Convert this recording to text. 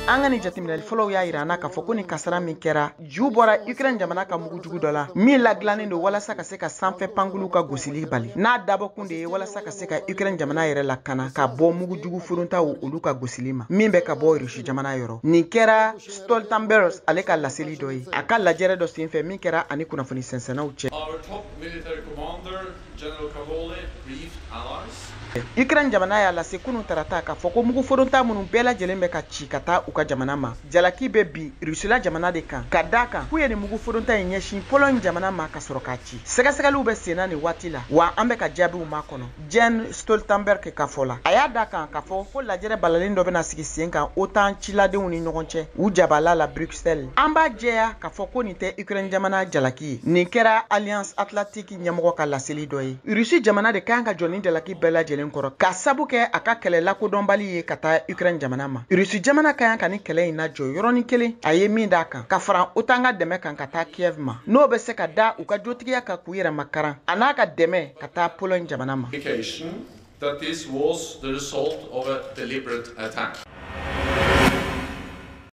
an ka ni jateminɛli fɔlɔw y'a yira n'a k'a fɔ ko ni kasara min kɛra ju bɔra Ukraine jamana ka mugu jugu dɔ la min ladilannen don walasa ka se ka sanfɛ pankulu ka gosili bali n'a dabɔkun de ye walasa ka se ka Ukraine jamana yɛrɛ lakana ka bɔ mugu jugu furuntaw olu ka gosili ma min bɛ ka bɔ Rusi jamana yɔrɔ nin kɛra Stoltenberg ale ka laseli dɔ ye a ka lajɛrɛ dɔ senfɛ min kɛra ani kunnafoni sɛnsɛnnaw cɛ. Our top military commander, General Cavoli, briefed allies. Ukraine jamana y'a lase kunu tarata k'a fɔ ko mugu foronta minnu bɛɛ lajɛlen bɛ ka ci ka taa u ka jamana ma jalaki bɛ bi Rusila jamana de kan ka d'a kan k'u ye nin mugu foronta in ɲɛsin Pologne jamana ma ka sɔrɔ k'a ci sɛgɛsɛgɛliw bɛ senna nin waati la wa an bɛ ka jaabiw ma kɔnɔ Jens Stoltenberg ka fɔ la a y'a d'a kan k'a fɔ ko lajɛrɛ balalen dɔ bɛna sigi sen kan OTAN ciladenw ni ɲɔgɔn cɛ u jabala la Bruxelles an b'a jɛya k'a fɔ ko nin tɛ Ukraine jamana jalaki ye nin kɛra Alliance Atlantique ɲɛmɔgɔ ka laseli dɔ ye Rusi jamana de kan ka jɔ nin jalaki bɛɛ lajɛlen kɔrɔ ka sabu kɛ a ka kɛlɛ lakodɔnbali ye ka taa Ukraine jamana ma Rusi jamana ka kan ka ni kɛlɛ in na jɔ yɔrɔnin kelen a ye min d'a kan ka fara OTAN ka dɛmɛ kan ka taa Kiev ma n'o bɛ se ka da u ka jotigiya kan k'u yɛrɛ makaran a n'a ka dɛmɛ ka taa Pologne jamana ma. That this was the result of a deliberate attack.